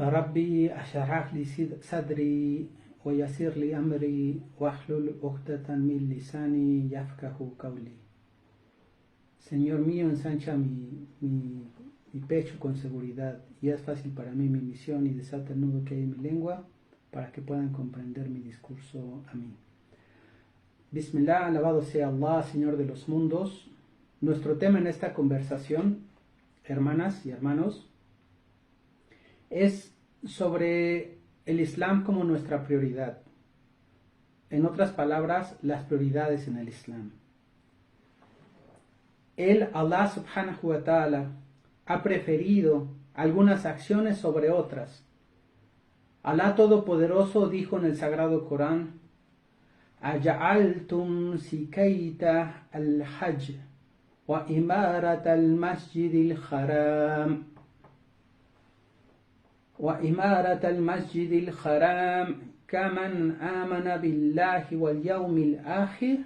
ربي اشرح لي صدري ويسر لي أمري واحلل عقدة من lisani yafqahu qawli. Señor mío, ensancha mi pecho con seguridad y haz fácil para mí mi misión y desata el nudo que hay en mi lengua para que puedan comprender mi discurso. Amén. Bismillah, alabado sea Allah, Señor de los mundos. Nuestro tema en esta conversación, hermanas y hermanos, es sobre el Islam como nuestra prioridad. En otras palabras, las prioridades en el Islam. Allah subhanahu wa ta'ala, ha preferido algunas acciones sobre otras. Allah Todopoderoso dijo en el Sagrado Corán: Aja'altum sikaita al-hajj wa imarat al-masjid al-haram وإمارة المسجد الحرام كمن آمن بالله واليوم الآخر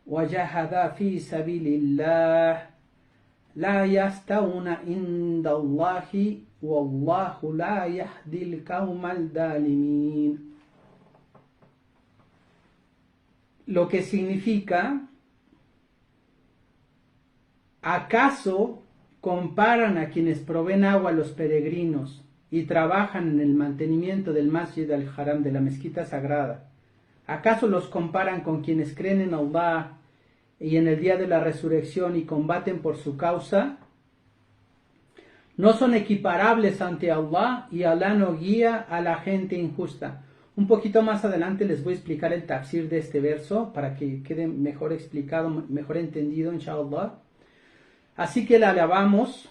وجاهد في سبيل الله لا يستوون عند الله والله لا يهدي القوم الظالمين. Lo que significa: ¿acaso comparan a quienes proveen agua a los peregrinos y trabajan en el mantenimiento del Masjid al-Haram, de la mezquita sagrada? ¿Acaso los comparan con quienes creen en Allah y en el día de la resurrección y combaten por su causa? No son equiparables ante Allah, y Allah no guía a la gente injusta. Un poquito más adelante les voy a explicar el tafsir de este verso para que quede mejor explicado, mejor entendido, inshallah. Así que le alabamos,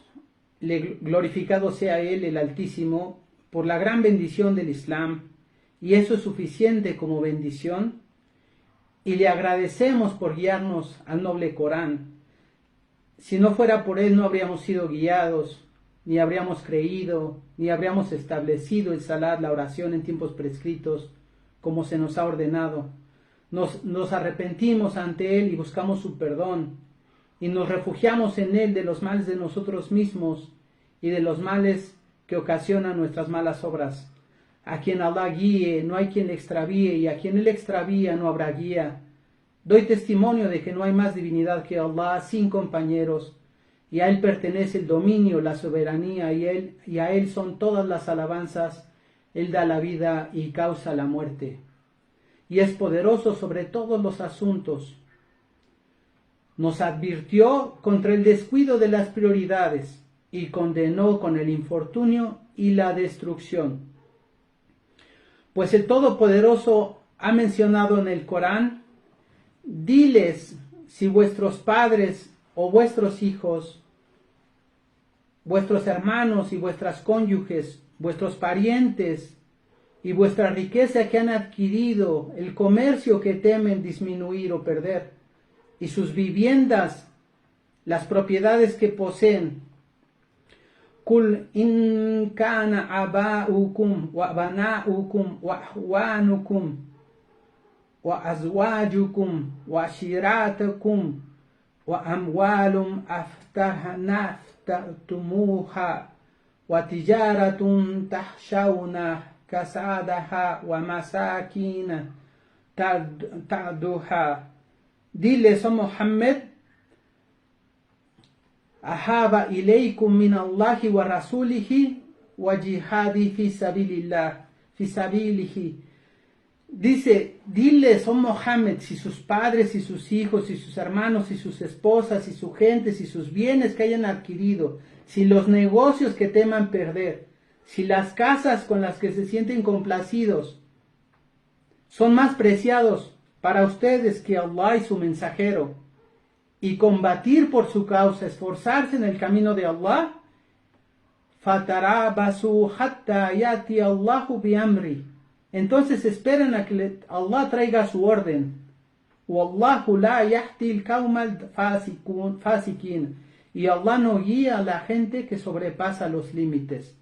glorificado sea Él, el Altísimo, por la gran bendición del Islam, y eso es suficiente como bendición, y le agradecemos por guiarnos al noble Corán. Si no fuera por Él no habríamos sido guiados, ni habríamos creído, ni habríamos establecido el salat, la oración en tiempos prescritos, como se nos ha ordenado. Nos arrepentimos ante Él y buscamos su perdón, y nos refugiamos en Él de los males de nosotros mismos y de los males que ocasionan nuestras malas obras. A quien Allah guíe, no hay quien le extravíe, y a quien Él extravía, no habrá guía. Doy testimonio de que no hay más divinidad que Allah, sin compañeros, y a Él pertenece el dominio, la soberanía, y a Él son todas las alabanzas. Él da la vida y causa la muerte, y es poderoso sobre todos los asuntos. Nos advirtió contra el descuido de las prioridades y condenó con el infortunio y la destrucción. Pues el Todopoderoso ha mencionado en el Corán: diles si vuestros padres o vuestros hijos, vuestros hermanos y vuestras cónyuges, vuestros parientes y vuestra riqueza que han adquirido, el comercio que temen disminuir o perder, y sus viviendas, las propiedades que poseen. Kul in kana aba'ukum wa abana'ukum wa ahwanukum wa azwajukum wa ashiratukum wa amwalum aftahtumuha wa tijaratun tahshawna kasadaha wa masakina ta'duha. Diles, oh Muhammad: ahaba ilaykum min Allahi wa rasulihi wa jihadi fi sabilihi. Dice, diles, oh Muhammad, si sus padres y sus hijos y sus hermanos y sus esposas y sus gentes y sus bienes que hayan adquirido, si los negocios que teman perder, si las casas con las que se sienten complacidos son más preciados para ustedes que Allah y su mensajero, y combatir por su causa, esforzarse en el camino de Allah, fatarabasu hatta yati Allahu bi amri, entonces esperen a que Allah traiga su orden. Wallahu la yahdi al-qawma al-fasiqin, y Allah no guía a la gente que sobrepasa los límites.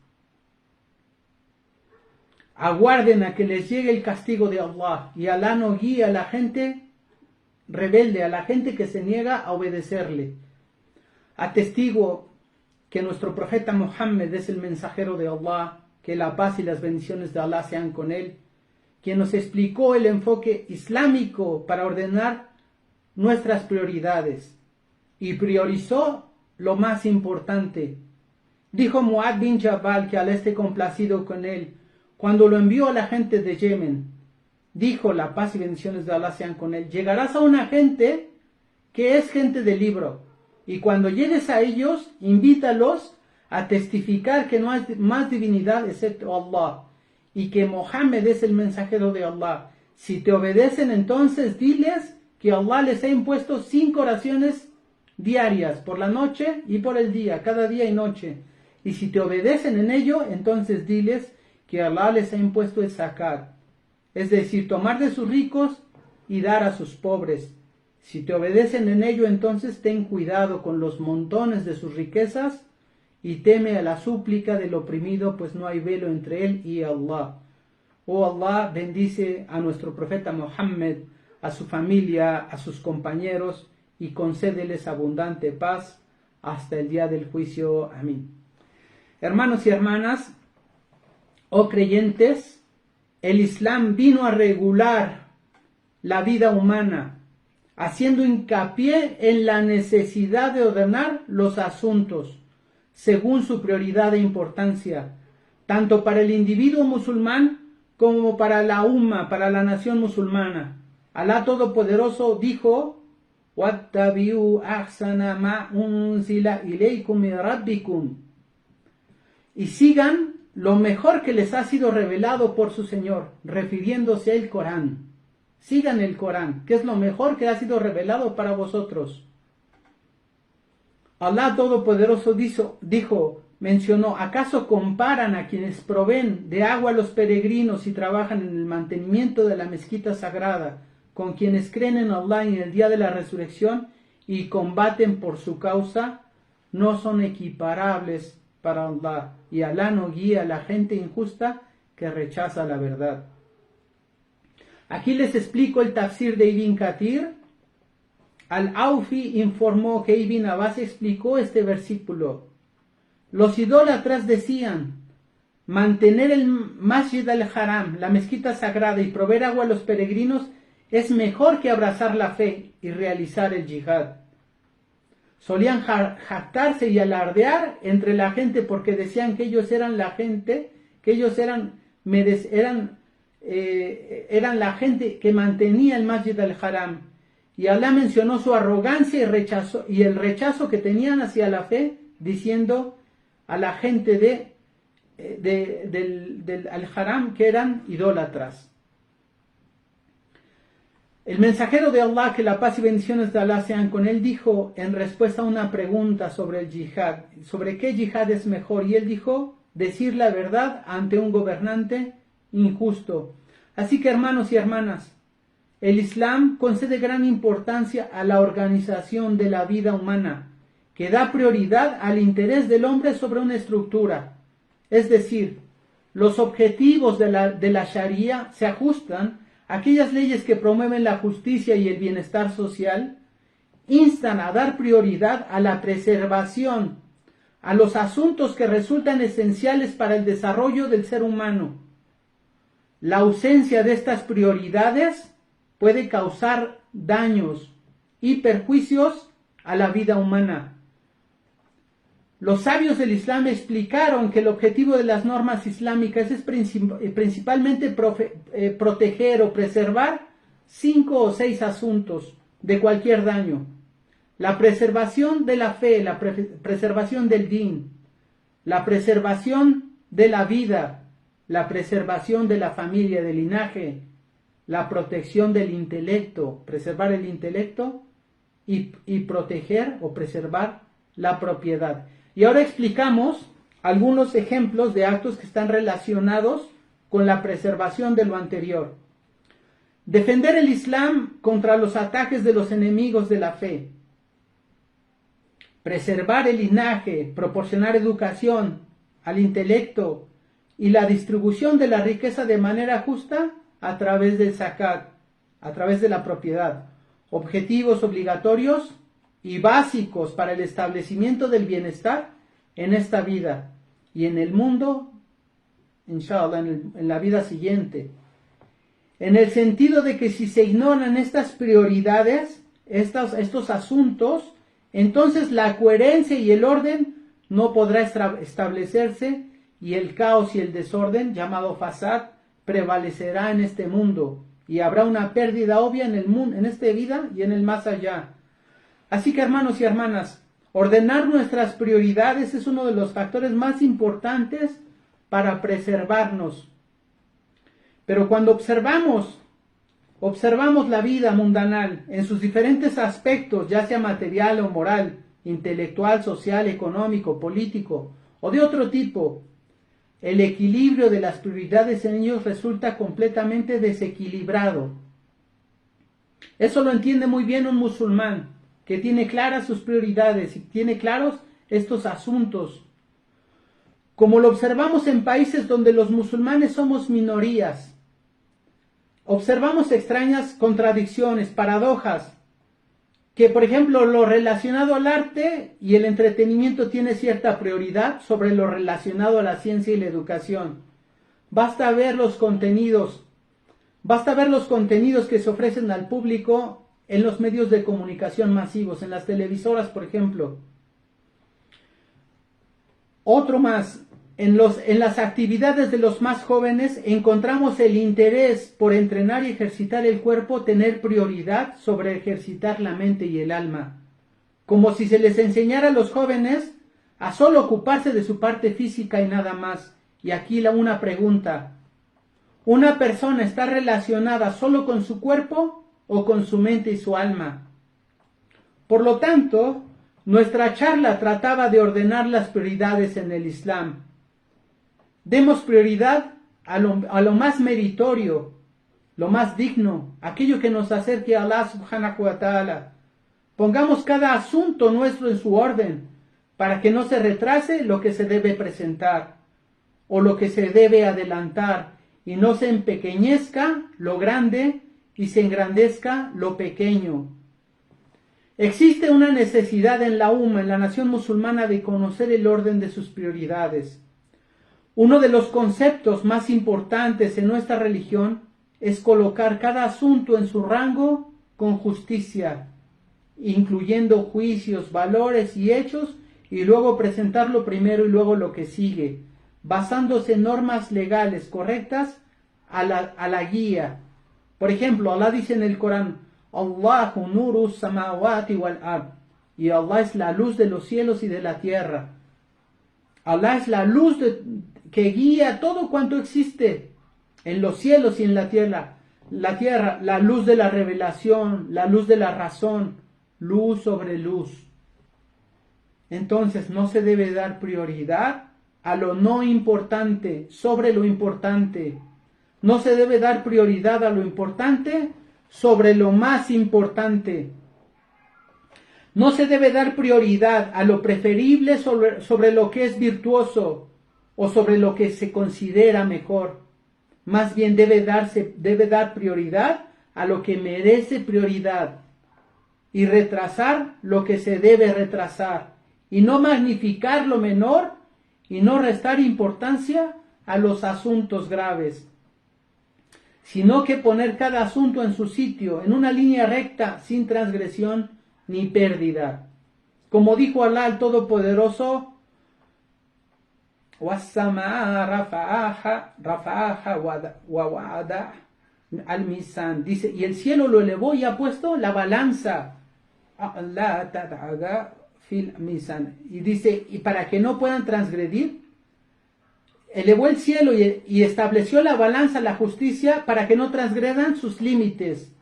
Aguarden a que les llegue el castigo de Allah, y Allah no guía a la gente rebelde, a la gente que se niega a obedecerle. Atestiguo que nuestro profeta Muhammad es el mensajero de Allah, que la paz y las bendiciones de Allah sean con él, quien nos explicó el enfoque islámico para ordenar nuestras prioridades y priorizó lo más importante. Dijo Muad bin Jabal, que Allah esté complacido con él, cuando lo envió a la gente de Yemen, dijo: la paz y bendiciones de Allah sean con él, llegarás a una gente que es gente del libro, y cuando llegues a ellos, invítalos a testificar que no hay más divinidad excepto Allah, y que Mohammed es el mensajero de Allah. Si te obedecen, entonces diles que Allah les ha impuesto 5 oraciones diarias, por la noche y por el día, cada día y noche. Y si te obedecen en ello, entonces diles que Allah les ha impuesto el zakat, es decir, tomar de sus ricos y dar a sus pobres. Si te obedecen en ello, entonces ten cuidado con los montones de sus riquezas y teme a la súplica del oprimido, pues no hay velo entre él y Allah. Oh Allah, bendice a nuestro profeta Muhammad, a su familia, a sus compañeros, y concédeles abundante paz hasta el día del juicio. Amén. Hermanos y hermanas, oh creyentes, el Islam vino a regular la vida humana, haciendo hincapié en la necesidad de ordenar los asuntos según su prioridad e importancia, tanto para el individuo musulmán como para la umma, para la nación musulmana. Alá Todopoderoso dijo: وَاتَّبِعُوا أَحْسَنَ مَا أُنزِلَ إِلَيْكُمْ مِنْ رَبِّكُمْ, y sigan lo mejor que les ha sido revelado por su Señor, refiriéndose al Corán. Sigan el Corán, que es lo mejor que ha sido revelado para vosotros. Allah Todopoderoso mencionó: ¿acaso comparan a quienes proveen de agua a los peregrinos y trabajan en el mantenimiento de la mezquita sagrada con quienes creen en Allah y en el día de la resurrección y combaten por su causa? No son equiparables para Allah, y Allah no guía a la gente injusta que rechaza la verdad. Aquí les explico el tafsir de Ibn Kathir. Al-Aufi informó que Ibn Abbas explicó este versículo. Los idólatras decían: mantener el Masjid al-Haram, la mezquita sagrada, y proveer agua a los peregrinos es mejor que abrazar la fe y realizar el yihad. Solían jactarse y alardear entre la gente porque decían que ellos eran la gente, que ellos eran la gente que mantenía el Masjid al-Haram. Y Allah mencionó su arrogancia y el rechazo que tenían hacia la fe, diciendo a la gente del al-Haram que eran idólatras. El mensajero de Allah, que la paz y bendiciones de Allah sean con él, dijo en respuesta a una pregunta sobre el yihad, sobre qué yihad es mejor, y él dijo: decir la verdad ante un gobernante injusto. Así que, hermanos y hermanas, el Islam concede gran importancia a la organización de la vida humana, que da prioridad al interés del hombre sobre una estructura. Es decir, los objetivos de la Sharia se ajustan a aquellas leyes que promueven la justicia y el bienestar social, instan a dar prioridad a la preservación, a los asuntos que resultan esenciales para el desarrollo del ser humano. La ausencia de estas prioridades puede causar daños y perjuicios a la vida humana. Los sabios del Islam explicaron que el objetivo de las normas islámicas es principalmente proteger o preservar 5 o 6 asuntos de cualquier daño: la preservación de la fe, la preservación del din, la preservación de la vida, la preservación de la familia, del linaje, la protección del intelecto, preservar el intelecto, y proteger o preservar la propiedad. Y ahora explicamos algunos ejemplos de actos que están relacionados con la preservación de lo anterior. Defender el Islam contra los ataques de los enemigos de la fe. Preservar el linaje, proporcionar educación al intelecto y la distribución de la riqueza de manera justa a través del zakat, a través de la propiedad. Objetivos obligatorios y básicos para el establecimiento del bienestar en esta vida y en el mundo, inshallah, en la vida siguiente. En el sentido de que si se ignoran estas prioridades, estos asuntos, entonces la coherencia y el orden no podrá establecerse y el caos y el desorden, llamado fasad, prevalecerá en este mundo y habrá una pérdida obvia en el mundo, en esta vida y en el más allá. Así que, hermanos y hermanas, ordenar nuestras prioridades es uno de los factores más importantes para preservarnos. Pero cuando observamos la vida mundanal en sus diferentes aspectos, ya sea material o moral, intelectual, social, económico, político o de otro tipo, el equilibrio de las prioridades en ellos resulta completamente desequilibrado. Eso lo entiende muy bien un musulmán, que tiene claras sus prioridades y tiene claros estos asuntos. Como lo observamos en países donde los musulmanes somos minorías, observamos extrañas contradicciones, paradojas, que por ejemplo lo relacionado al arte y el entretenimiento tiene cierta prioridad sobre lo relacionado a la ciencia y la educación. Basta ver los contenidos que se ofrecen al público en los medios de comunicación masivos, en las televisoras, por ejemplo. Otro más, en las actividades de los más jóvenes encontramos el interés por entrenar y ejercitar el cuerpo tener prioridad sobre ejercitar la mente y el alma, como si se les enseñara a los jóvenes a solo ocuparse de su parte física y nada más. Y aquí una pregunta: ¿una persona está relacionada solo con su cuerpo o con su mente y su alma? Por lo tanto, nuestra charla trataba de ordenar las prioridades en el Islam. Demos prioridad a lo más meritorio, lo más digno, aquello que nos acerque a Allah subhanahu wa ta'ala. Pongamos cada asunto nuestro en su orden, para que no se retrase lo que se debe presentar, o lo que se debe adelantar, y no se empequeñezca lo grande y se engrandezca lo pequeño. Existe una necesidad en la en la nación musulmana, de conocer el orden de sus prioridades. Uno de los conceptos más importantes en nuestra religión es colocar cada asunto en su rango con justicia, incluyendo juicios, valores y hechos, y luego presentarlo primero y luego lo que sigue, basándose en normas legales correctas a la guía. Por ejemplo, Allah dice en el Corán: Allahu nuru samawati wal ard, y Allah es la luz de los cielos y de la tierra. Allah es la luz que guía todo cuanto existe en los cielos y en la tierra, la luz de la revelación, la luz de la razón, luz sobre luz. Entonces no se debe dar prioridad a lo no importante sobre lo importante. No se debe dar prioridad a lo importante sobre lo más importante. No se debe dar prioridad a lo preferible sobre lo que es virtuoso o sobre lo que se considera mejor. Más bien debe dar prioridad a lo que merece prioridad y retrasar lo que se debe retrasar, y no magnificar lo menor y no restar importancia a los asuntos graves, sino que poner cada asunto en su sitio, en una línea recta, sin transgresión ni pérdida. Como dijo Alá el Todopoderoso: dice, y el cielo lo elevó y ha puesto la balanza, y dice, y para que no puedan transgredir, elevó el cielo y estableció la balanza, la justicia, para que no transgredan sus límites.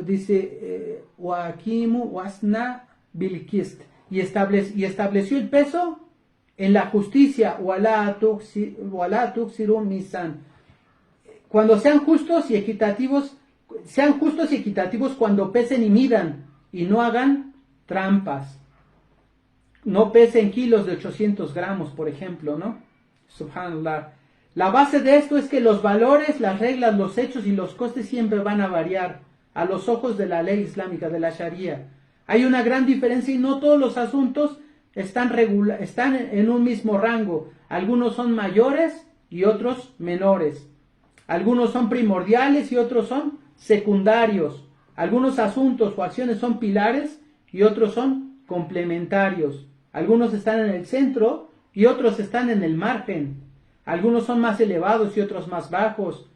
Dice, wasna bilkist, y estableció el peso en la justicia. Cuando sean justos y equitativos cuando pesen y midan, y no hagan trampas. No pesen kilos de 800 gramos, por ejemplo, ¿no? Subhanallah. La base de esto es que los valores, las reglas, los hechos y los costes siempre van a variar a los ojos de la ley islámica, de la Sharia. Hay una gran diferencia y no todos los asuntos están en un mismo rango. Algunos son mayores y otros menores. Algunos son primordiales y otros son secundarios. Algunos asuntos o acciones son pilares y otros son complementarios. Algunos están en el centro y otros están en el margen. Algunos son más elevados y otros más bajos.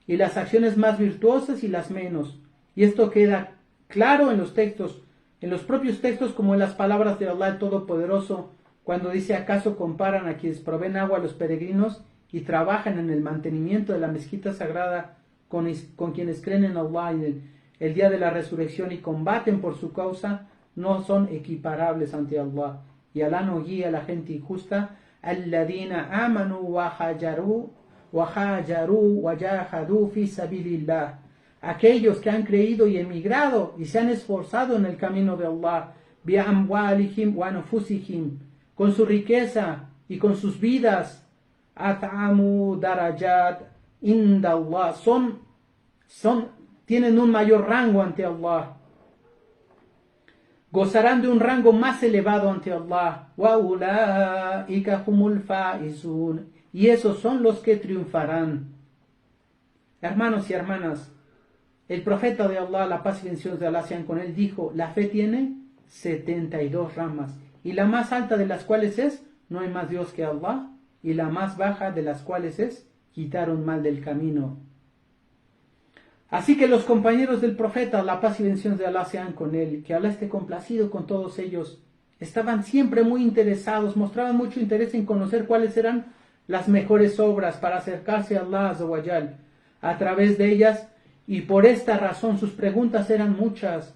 Y las acciones más virtuosas y las menos. Y esto queda claro en los textos, en los propios textos como en las palabras de Allah el Todopoderoso, cuando dice: ¿acaso comparan a quienes proveen agua a los peregrinos y trabajan en el mantenimiento de la mezquita sagrada con quienes creen en Allah y en el día de la resurrección y combaten por su causa? No son equiparables ante Allah. Y Allah no guía a la gente injusta. Alladina amanu wa hajaru wa jahadu fi sabilillah. Aquellos que han creído y emigrado y se han esforzado en el camino de Allah, bi amwalihim wa anfusihim, con su riqueza y con sus vidas, at'amu darajat inda Allah, tienen un mayor rango ante Allah, gozarán de un rango más elevado ante Allah, wa ulaika humul faizun, y esos son los que triunfarán. Hermanos y hermanas, el profeta de Allah, la paz y bendiciones de Allah sean con él, dijo: la fe tiene 72 ramas, y la más alta de las cuales es: no hay más Dios que Allah, y la más baja de las cuales es: quitar un mal del camino. Así que los compañeros del profeta, la paz y bendiciones de Allah sean con él, que Allah esté complacido con todos ellos, estaban siempre muy interesados, mostraban mucho interés en conocer cuáles eran las mejores obras para acercarse a Allah Azza wa Jal. A través de ellas, y por esta razón sus preguntas eran muchas,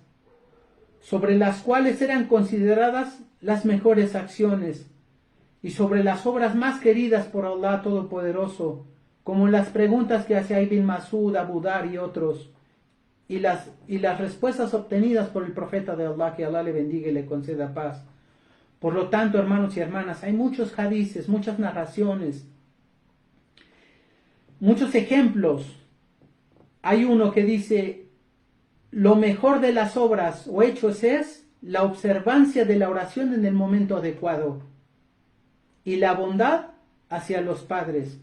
sobre las cuales eran consideradas las mejores acciones, y sobre las obras más queridas por Allah Todopoderoso, como las preguntas que hacía Ibn Masud, Abu Dar y otros, y las respuestas obtenidas por el profeta de Allah, que Allah le bendiga y le conceda paz. Por lo tanto, hermanos y hermanas, hay muchos hadices, muchas narraciones, muchos ejemplos. Hay uno que dice: lo mejor de las obras o hechos es la observancia de la oración en el momento adecuado y la bondad hacia los padres.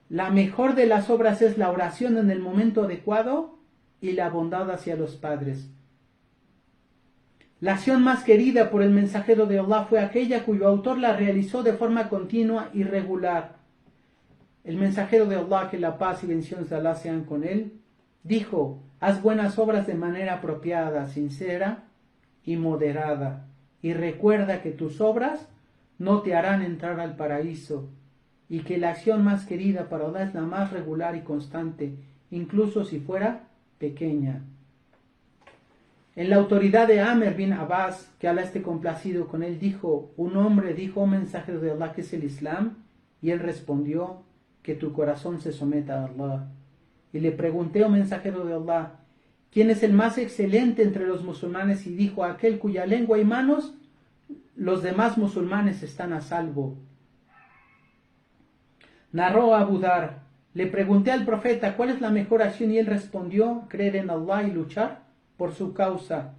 La mejor de las obras es la oración en el momento adecuado y la bondad hacia los padres. La acción más querida por el mensajero de Allah fue aquella cuyo autor la realizó de forma continua y regular. El mensajero de Allah, que la paz y bendiciones de Allah sean con él, dijo: haz buenas obras de manera apropiada, sincera y moderada, y recuerda que tus obras no te harán entrar al paraíso, y que la acción más querida para Allah es la más regular y constante, incluso si fuera pequeña. En la autoridad de Amr bin Abbas, que Allah esté complacido con él, dijo: un hombre dijo: oh mensajero de Allah, ¿qué es el Islam? Y él respondió: que tu corazón se someta a Allah. Y le pregunté: oh mensajero de Allah, ¿quién es el más excelente entre los musulmanes? Y dijo: aquel cuya lengua y manos los demás musulmanes están a salvo. Narró Abu Dar: le pregunté al profeta cuál es la mejor acción y él respondió: creer en Allah y luchar por su causa.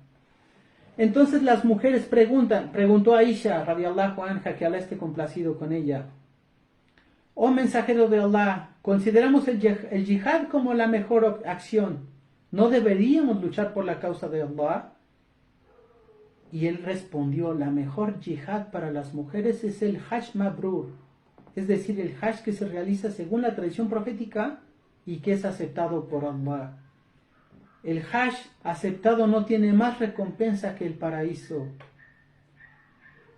Entonces las mujeres preguntó a Aisha radiallahu anha, que Allah esté complacido con ella: oh mensajero de Allah, consideramos el yihad como la mejor acción, ¿no deberíamos luchar por la causa de Allah? Y él respondió: la mejor yihad para las mujeres es el Hajj Mabrur, es decir, el Hajj que se realiza según la tradición profética y que es aceptado por Allah. El Hajj aceptado no tiene más recompensa que el paraíso.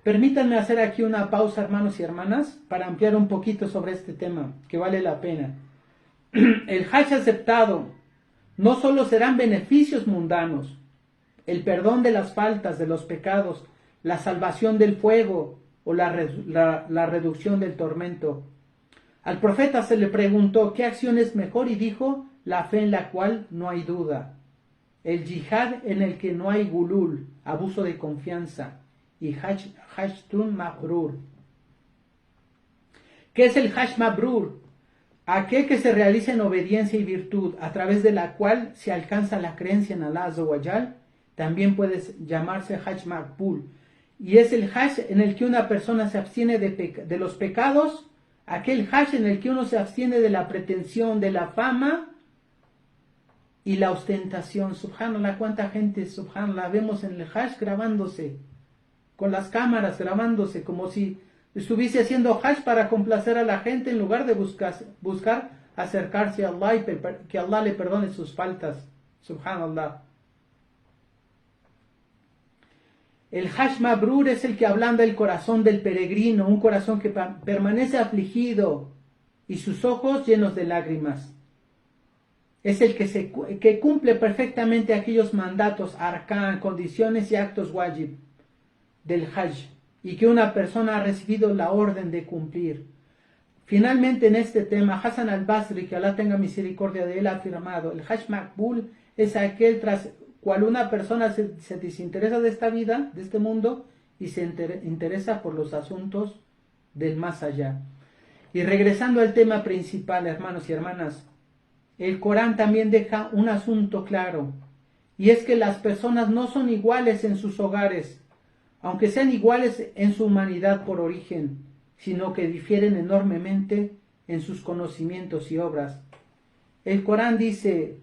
Permítanme hacer aquí una pausa, hermanos y hermanas, para ampliar un poquito sobre este tema, que vale la pena. El Hajj aceptado no solo serán beneficios mundanos, el perdón de las faltas, de los pecados, la salvación del fuego o la reducción del tormento. Al profeta se le preguntó qué acción es mejor y dijo: la fe en la cual no hay duda, el yihad en el que no hay gulul, abuso de confianza, y Hajjun Mabrur. ¿Qué es el Hajj Mabrur? Aquel que se realiza en obediencia y virtud, a través de la cual se alcanza la creencia en Allah Azza wa Jal, también puede llamarse Hajj Maqbul. Y es el Hajj en el que una persona se abstiene de los pecados, aquel Hajj en el que uno se abstiene de la pretensión, de la fama y la ostentación. Subhanallah, cuánta gente, subhanallah, vemos en el Hajj grabándose, con las cámaras grabándose, como si estuviese haciendo Hajj para complacer a la gente en lugar de buscar acercarse a Allah y que Allah le perdone sus faltas. Subhanallah. El Hajj Mabrur es el que ablanda el corazón del peregrino, un corazón que permanece afligido y sus ojos llenos de lágrimas. Es el que cumple perfectamente aquellos mandatos, arkan, condiciones y actos wajib del Hajj, y que una persona ha recibido la orden de cumplir. Finalmente, en este tema, Hassan al-Basri, que Allah tenga misericordia de él, ha afirmado: el Hajj Maqbul es aquel tras cual una persona se desinteresa de esta vida, de este mundo, y se interesa por los asuntos del más allá. Y regresando al tema principal, hermanos y hermanas, el Corán también deja un asunto claro, y es que las personas no son iguales en sus hogares, aunque sean iguales en su humanidad por origen, sino que difieren enormemente en sus conocimientos y obras. El Corán dice: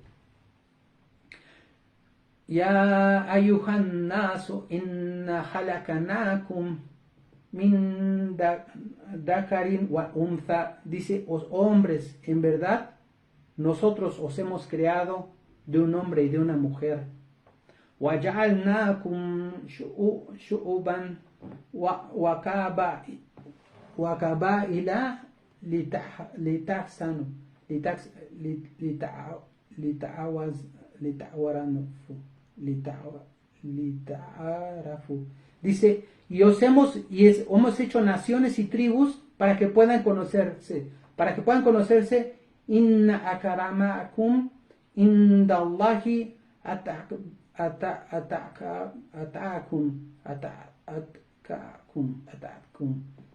Ya ayuhan nasu inna halakanakum min dakarin wa untha. Dice: os hombres, en verdad nosotros os hemos creado de un hombre y de una mujer. Wa ja'alnakum shu'uban wa qabaila litahsanu lita'arafu. Dice: y hemos hecho naciones y tribus para que puedan conocerse, inna akramakum indallahi ataqakum.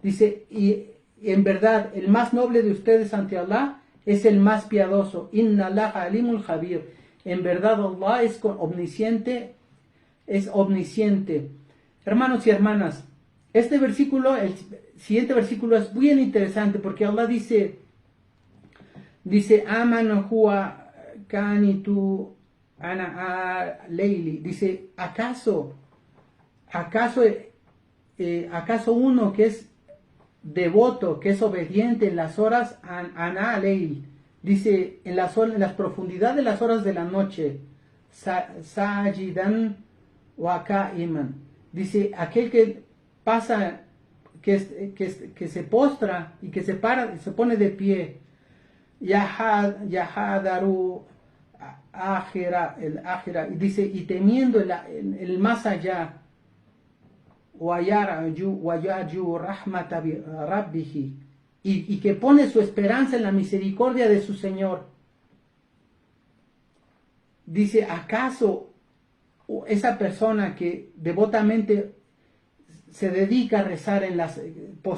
Dice: y en verdad el más noble de ustedes ante Allah es el más piadoso. Inna Allah alimul khabir. En verdad Allah es omnisciente, Hermanos y hermanas, este versículo, el siguiente versículo es bien interesante, porque Allah dice: Amanu huwa kanitu ana leili. Dice: ¿acaso uno que es devoto, que es obediente en las horas ana leil? Dice: en las profundidades de las horas de la noche, sajidan wa qa'iman. Dice: aquel que pasa, que se postra y que se para, se pone de pie, yahadaru el akhira, y dice, y temiendo el más allá, wayarju rahmata rabbihi, y que pone su esperanza en la misericordia de su Señor. Dice: ¿acaso esa persona que devotamente se dedica a rezar,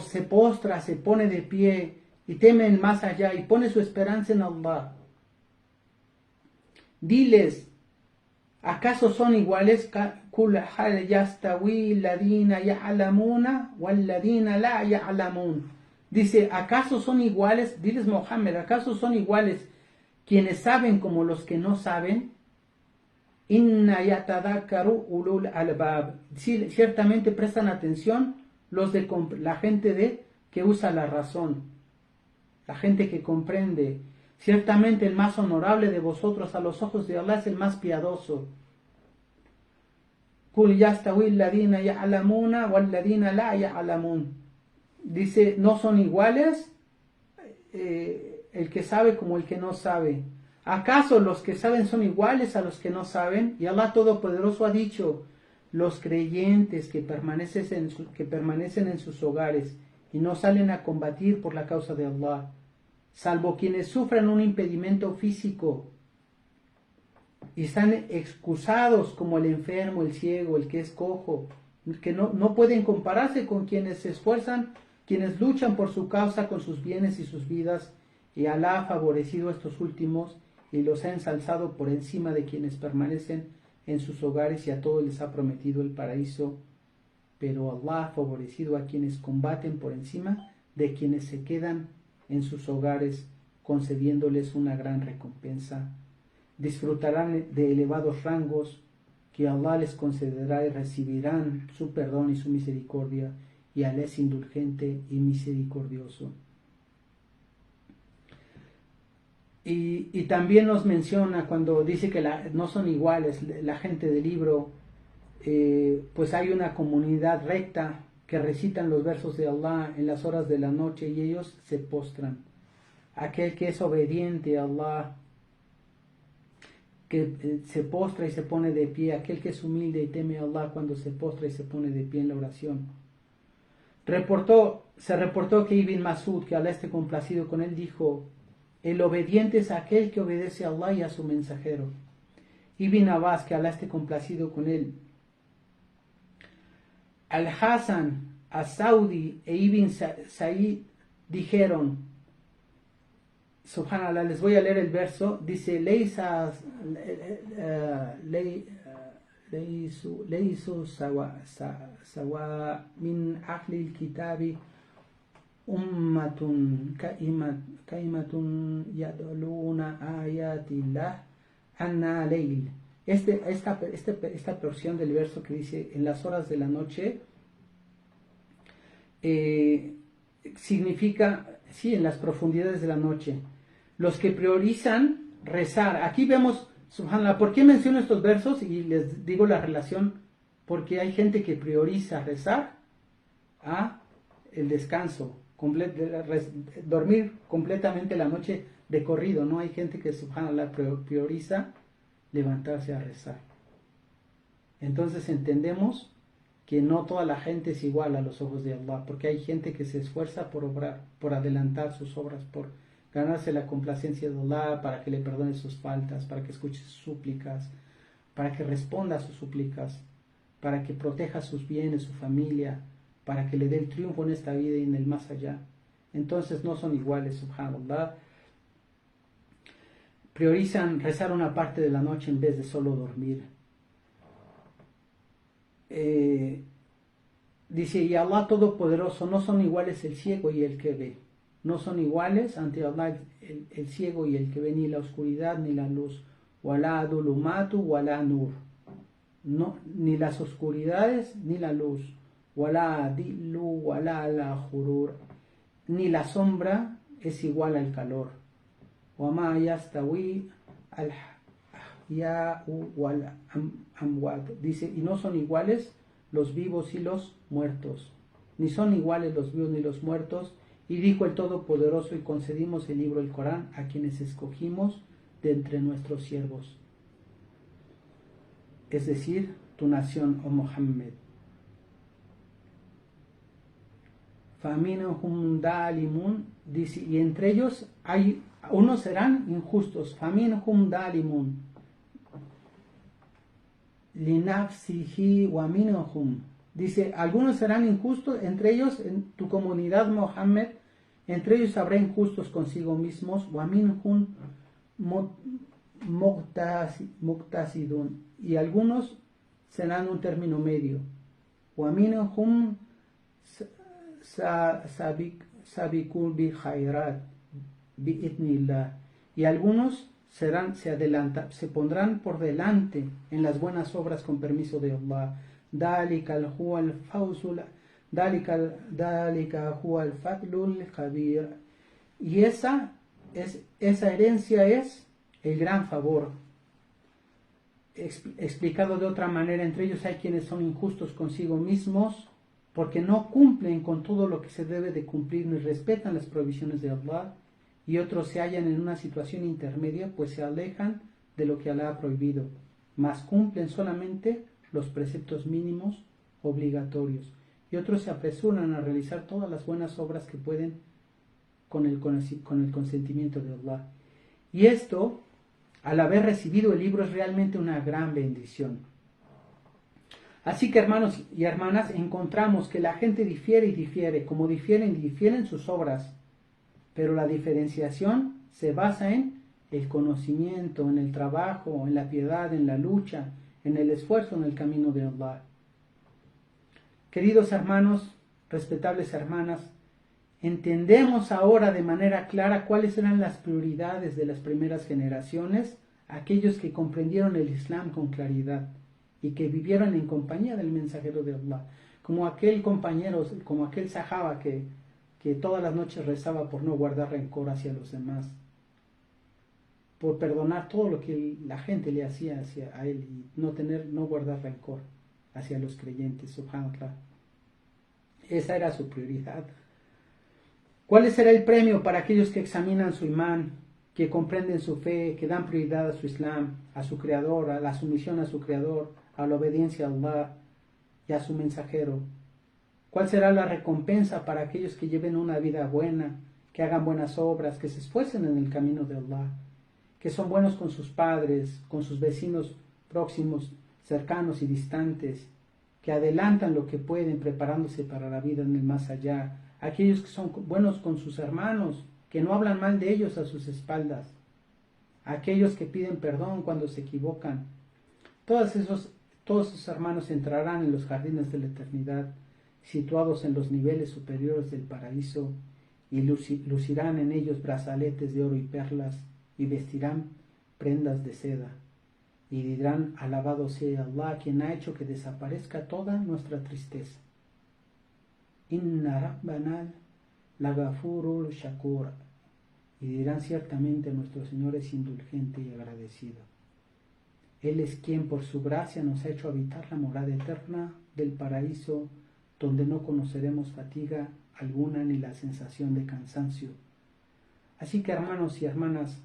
se postra, se pone de pie y teme el más allá y pone su esperanza en Allah? Diles: ¿acaso son iguales? Kul hal yastawi alladhina ya'lamuna walladhina la ya'lamun. Dice: ¿acaso son iguales? Diles, Mohammed, ¿acaso son iguales quienes saben como los que no saben? Inna yatadakaru ulul albab. Sí, ciertamente prestan atención la gente que usa la razón, la gente que comprende. Ciertamente el más honorable de vosotros a los ojos de Allah es el más piadoso. Kul yastawi alladhina ya'lamuna walladhina la ya'lamun. Dice: no son iguales el que sabe como el que no sabe. ¿Acaso los que saben son iguales a los que no saben? Y Allah Todopoderoso ha dicho: los creyentes que permanecen en sus hogares y no salen a combatir por la causa de Allah, salvo quienes sufran un impedimento físico y están excusados, como el enfermo, el ciego, el que es cojo, que no pueden compararse con quienes se esfuerzan, quienes luchan por su causa con sus bienes y sus vidas, y Alá ha favorecido a estos últimos y los ha ensalzado por encima de quienes permanecen en sus hogares y a todos les ha prometido el paraíso, pero Allah ha favorecido a quienes combaten por encima de quienes se quedan en sus hogares, concediéndoles una gran recompensa. Disfrutarán de elevados rangos que Allah les concederá y recibirán su perdón y su misericordia, y Allah es indulgente y misericordioso. Y también nos menciona cuando dice que no son iguales la gente del libro, pues hay una comunidad recta que recitan los versos de Allah en las horas de la noche y ellos se postran. Aquel que es obediente a Allah, que se postra y se pone de pie, aquel que es humilde y teme a Allah cuando se postra y se pone de pie en la oración. Se reportó que Ibn Masud, que Allah esté complacido con él, dijo: el obediente es aquel que obedece a Allah y a su mensajero. Ibn Abbas, que Allah esté complacido con él, Al-Hasan, As-Saudi e Ibn Sa'id dijeron, subhanallah, les voy a leer el verso, dice: Leisu sawa min ahli al-kitabi ummatun kaimatun yad'uluna ayatillah anna layl. Esta porción del verso que dice en las horas de la noche significa, sí, en las profundidades de la noche, los que priorizan rezar. Aquí vemos, subhanallah, ¿por qué menciono estos versos? Y les digo la relación, porque hay gente que prioriza rezar a el descanso, dormir completamente la noche de corrido, ¿no? Hay gente que, subhanallah, prioriza levantarse a rezar. Entonces entendemos que no toda la gente es igual a los ojos de Allah, porque hay gente que se esfuerza por obrar, por adelantar sus obras, por ganarse la complacencia de Allah, para que le perdone sus faltas, para que escuche sus súplicas, para que responda a sus súplicas, para que proteja sus bienes, su familia, para que le dé el triunfo en esta vida y en el más allá. Entonces no son iguales, subhanallah. Priorizan rezar una parte de la noche en vez de solo dormir. Dice: y Allah Todopoderoso, no son iguales el ciego y el que ve. No son iguales ante Allah el ciego y el que ve, ni la oscuridad ni la luz. Wala dhulumatu wala nur. No, ni las oscuridades ni la luz. Wala dillu wala la jurur. Ni la sombra es igual al calor. Wama yastawi al ahya'u wal amwat. Dice: y no son iguales los vivos y los muertos. Ni son iguales los vivos ni los muertos. Y dijo el Todopoderoso: y concedimos el libro, el Corán, a quienes escogimos de entre nuestros siervos. Es decir, tu nación, oh Muhammad. Faminhum dalimun, dice, y entre ellos hay unos serán injustos. Faminhum dalimun linafsihi wa minhum, dice, algunos serán injustos, entre ellos en tu comunidad, Muhammad, entre ellos habrá injustos consigo mismos. Wa minhum muqtasidun, y algunos serán un término medio. Wa minhum sabiqun bi khairat bi idnillah, y algunos se pondrán por delante en las buenas obras con permiso de Allah. Dalika huwa al-fadlul kabir, y esa herencia es el gran favor. Explicado de otra manera, entre ellos hay quienes son injustos consigo mismos porque no cumplen con todo lo que se debe de cumplir ni respetan las prohibiciones de Allah, y otros se hallan en una situación intermedia, pues se alejan de lo que Allah ha prohibido, mas cumplen solamente los preceptos mínimos obligatorios, y otros se apresuran a realizar todas las buenas obras que pueden con el consentimiento de Allah. Y esto, al haber recibido el libro, es realmente una gran bendición. Así que, hermanos y hermanas, encontramos que la gente difiere, como difieren sus obras, pero la diferenciación se basa en el conocimiento, en el trabajo, en la piedad, en la lucha, en el esfuerzo en el camino de Allah. Queridos hermanos, respetables hermanas, entendemos ahora de manera clara cuáles eran las prioridades de las primeras generaciones, aquellos que comprendieron el Islam con claridad y que vivieron en compañía del mensajero de Allah, como aquel compañero, como aquel sahaba que todas las noches rezaba por no guardar rencor hacia los demás, por perdonar todo lo que la gente le hacía hacia a él y no guardar rencor hacia los creyentes, subhanallah. Esa era su prioridad. ¿Cuál será el premio para aquellos que examinan su imán, que comprenden su fe, que dan prioridad a su Islam, a su creador, a la sumisión a su creador, a la obediencia a Allah y a su mensajero? ¿Cuál será la recompensa para aquellos que lleven una vida buena, que hagan buenas obras, que se esfuercen en el camino de Allah, que son buenos con sus padres, con sus vecinos próximos, cercanos y distantes, que adelantan lo que pueden preparándose para la vida en el más allá, aquellos que son buenos con sus hermanos, que no hablan mal de ellos a sus espaldas, aquellos que piden perdón cuando se equivocan? Todos esos hermanos entrarán en los jardines de la eternidad, situados en los niveles superiores del paraíso, y lucirán en ellos brazaletes de oro y perlas, y vestirán prendas de seda, y dirán: alabado sea Allah, quien ha hecho que desaparezca toda nuestra tristeza. Inna Rabbana lagafurul shakur, y dirán: ciertamente nuestro Señor es indulgente y agradecido. Él es quien por su gracia nos ha hecho habitar la morada eterna del paraíso, donde no conoceremos fatiga alguna ni la sensación de cansancio. Así que, hermanos y hermanas,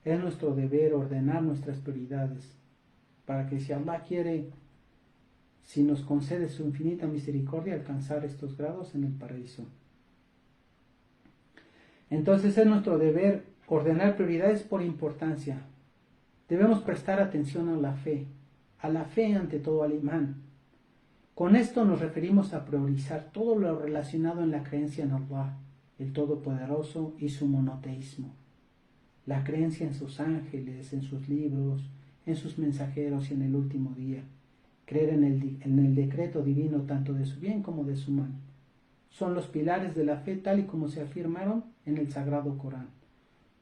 es nuestro deber ordenar nuestras prioridades, para que, si Allah quiere, si nos concede su infinita misericordia, alcanzar estos grados en el paraíso. Entonces es nuestro deber ordenar prioridades por importancia. Debemos prestar atención a la fe ante todo al imán. Con esto nos referimos a priorizar todo lo relacionado en la creencia en Allah, el Todopoderoso, y su monoteísmo. La creencia en sus ángeles, en sus libros, en sus mensajeros y en el último día. Creer en el decreto divino tanto de su bien como de su mal. Son los pilares de la fe tal y como se afirmaron en el Sagrado Corán.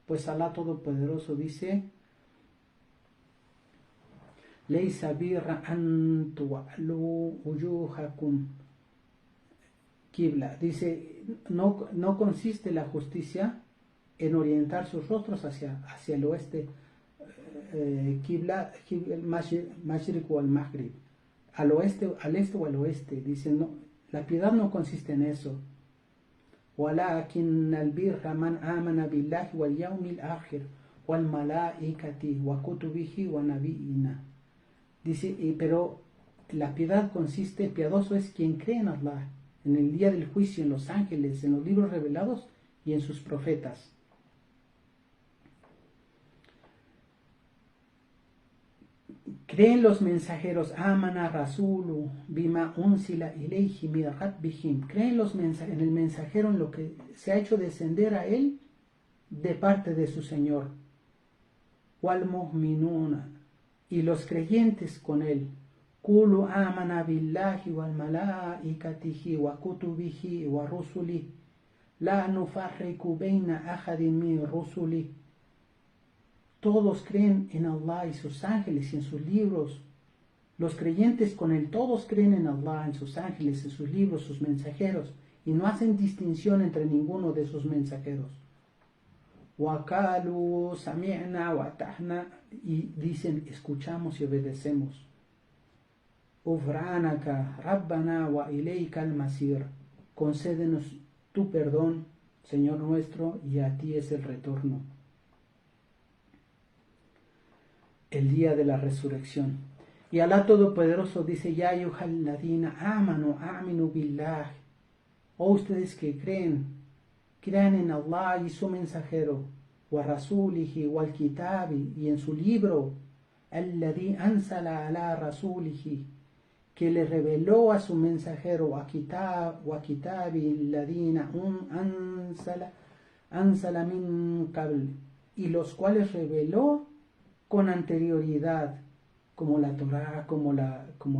Pues Alá Todopoderoso dice: Leisa birra an tu'alu wujuhakum qibla. Dice, no consiste la justicia en orientar sus rostros hacia el oeste, qibla, mashriq o al maghrib, al oeste, al este o al oeste. Dice, no, la piedad no consiste en eso. Walakin al-birra man amana billahi wal yawmil akhir wal malaikati wa kutubihi wa nabiyina. Dice, pero la piedad consiste, el piadoso es quien cree en Allah, en el día del juicio, en los ángeles, en los libros revelados y en sus profetas. Creen los mensajeros, amana rasulu bima unsila ilayhi min rabbihim. Creen en el mensajero, en lo que se ha hecho descender a él de parte de su Señor. Wal mu'minuna, y los creyentes con él. Kulu amana billahi wal malaikatihi wa kutubihi wa rusuli la nufarriku baina ahadin min rusuli. Todos creen en Allah y sus ángeles y en sus libros. Los creyentes con él, todos creen en Allah, en sus ángeles, en sus libros, sus mensajeros, y no hacen distinción entre ninguno de sus mensajeros. Wakalu sami'na wa ata'na, y dicen: escuchamos y obedecemos. Ufranaka rabbana wa ilayka al-masir, concédenos tu perdón, Señor nuestro, y a ti es el retorno. El día de la resurrección. Y Alá Todopoderoso dice: Ya ayyuhalladhina amanu aminu billah. Oh, ustedes que creen, crean en Allah y su mensajero, wa rasulihi wal kitabi, y en su libro, alladhi ansala ala rasulihi, que le reveló a su mensajero, wa kitabi alladhina ansala min qabl, y los cuales reveló con anterioridad, como la Torá, como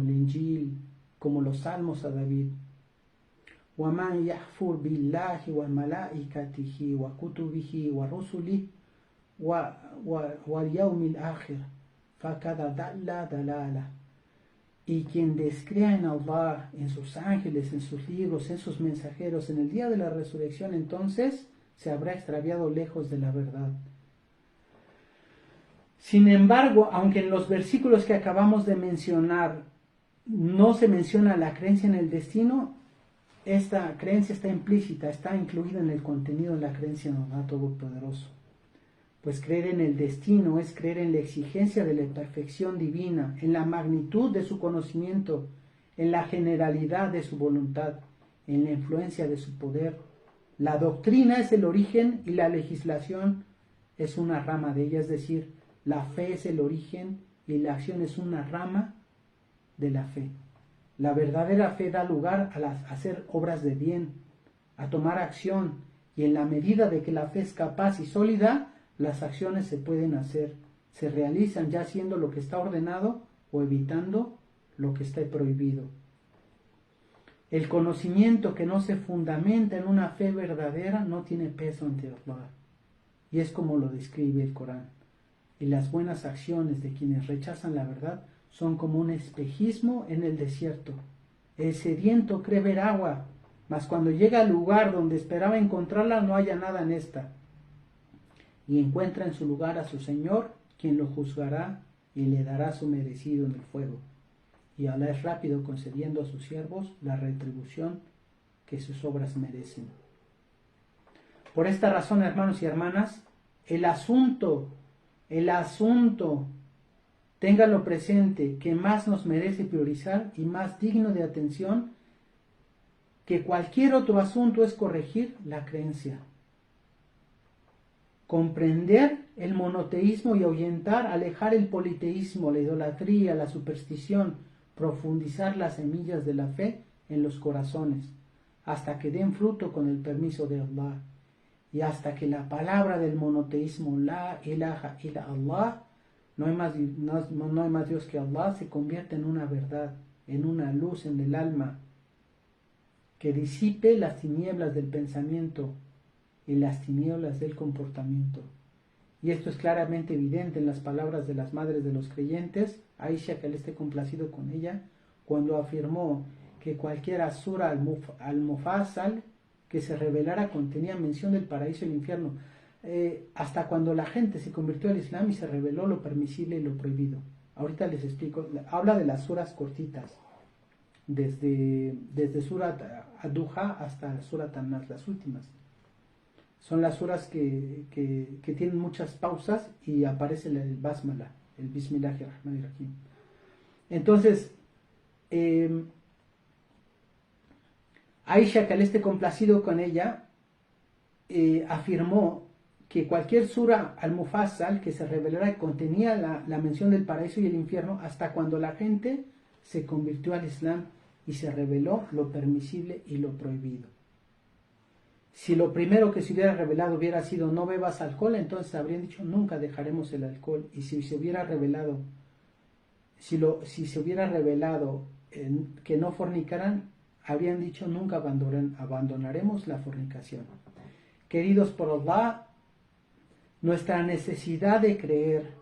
el Injil, como los salmos a David. وَمَنْ يَحْفُرْ بِاللَّهِ وَمَلَائِكَتِهِ وَكُتُبِهِ وَرُسُلِهِ وَالْيَوْمِ الْآخِرِ فَقَدْ ضَلَّ ضَلَالًا. Y quien descrea en Allah, en sus ángeles, en sus libros, en sus mensajeros, en el día de la resurrección, entonces se habrá extraviado lejos de la verdad. Sin embargo, aunque en los versículos que acabamos de mencionar no se menciona la creencia en el destino, esta creencia está implícita, está incluida en el contenido de la creencia en Allah Todopoderoso. Pues creer en el destino es creer en la exigencia de la perfección divina, en la magnitud de su conocimiento, en la generalidad de su voluntad, en la influencia de su poder. La doctrina es el origen y la legislación es una rama de ella, es decir, la fe es el origen y la acción es una rama de la fe. La verdadera fe da lugar a hacer obras de bien, a tomar acción, y en la medida de que la fe es capaz y sólida, las acciones se pueden hacer, se realizan ya haciendo lo que está ordenado o evitando lo que está prohibido. El conocimiento que no se fundamenta en una fe verdadera no tiene peso ante Allah, y es como lo describe el Corán. Y las buenas acciones de quienes rechazan la verdad son como un espejismo en el desierto. El sediento cree ver agua, mas cuando llega al lugar donde esperaba encontrarla no halla nada en esta. Y encuentra en su lugar a su Señor, quien lo juzgará y le dará su merecido en el fuego. Y Allah es rápido concediendo a sus siervos la retribución que sus obras merecen. Por esta razón, hermanos y hermanas, el asunto, ténganlo presente, que más nos merece priorizar y más digno de atención que cualquier otro asunto es corregir la creencia, comprender el monoteísmo y ahuyentar, alejar el politeísmo, la idolatría, la superstición, profundizar las semillas de la fe en los corazones, hasta que den fruto con el permiso de Allah, y hasta que la palabra del monoteísmo, la ilaha illa Allah, no hay más Dios que Allah, se convierta en una verdad, en una luz en el alma, que disipe las tinieblas del pensamiento y las tinieblas del comportamiento. Y esto es claramente evidente en las palabras de las madres de los creyentes, Aisha, que él esté complacido con ella, cuando afirmó que cualquier sura al-Mufassal que se revelara contenía mención del paraíso y el infierno, hasta cuando la gente se convirtió al Islam y se reveló lo permisible y lo prohibido. Ahorita les explico. Habla de las suras cortitas, desde Surat Ad-Duha hasta Surat An-Nas, las últimas. Son las suras que tienen muchas pausas y aparece el Basmala, el Bismillahirrahmanirrahim. Entonces, Aisha, que al esté complacido con ella, afirmó que cualquier sura al-Mufassal que se revelara contenía la mención del paraíso y el infierno hasta cuando la gente se convirtió al Islam y se reveló lo permisible y lo prohibido. Si lo primero que se hubiera revelado hubiera sido no bebas alcohol, entonces habrían dicho nunca dejaremos el alcohol. Y si se hubiera revelado, si se hubiera revelado que no fornicaran, habrían dicho nunca abandonaremos la fornicación. Queridos por Allah, nuestra necesidad de creer,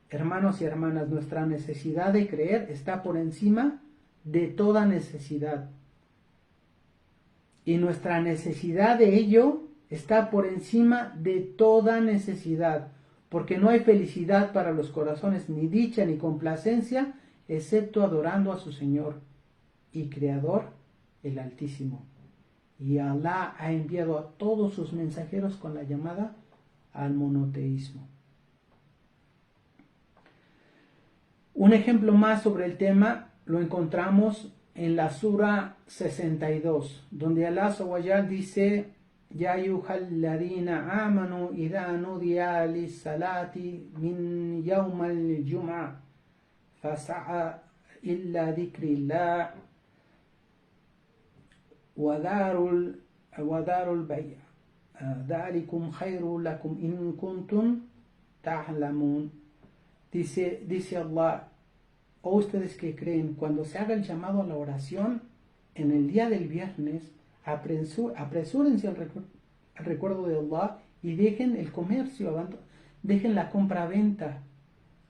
hermanos y hermanas, nuestra necesidad de creer está por encima de toda necesidad. Y nuestra necesidad de ello está por encima de toda necesidad, porque no hay felicidad para los corazones, ni dicha ni complacencia, excepto adorando a su Señor y Creador, el Altísimo. Y Allah ha enviado a todos sus mensajeros con la llamada al monoteísmo. Un ejemplo más sobre el tema lo encontramos en la Sura 62, donde Allah Azza dice: Ya ayyuhal ladina amanu idha nudiya lis-salati min yawmal jum'a fas'a illa dhikrillah wa darul bay' dhalikum khairul lakum in kuntum ta'lamun. Dice Allah: ¿O ustedes qué creen? Cuando se haga el llamado a la oración, en el día del viernes, apresúrense al recuerdo de Allah y dejen el comercio, dejen la compra-venta,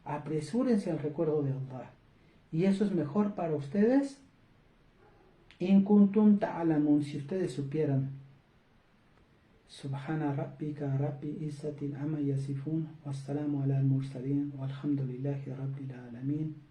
apresúrense al recuerdo de Allah. Y eso es mejor para ustedes. In kuntum ta'lamun, si ustedes supieran. Subhana rabbika rabbi izzatin amma yasifun, wassalamu ala al-mursalin, walhamdulillahi rabbil alamin.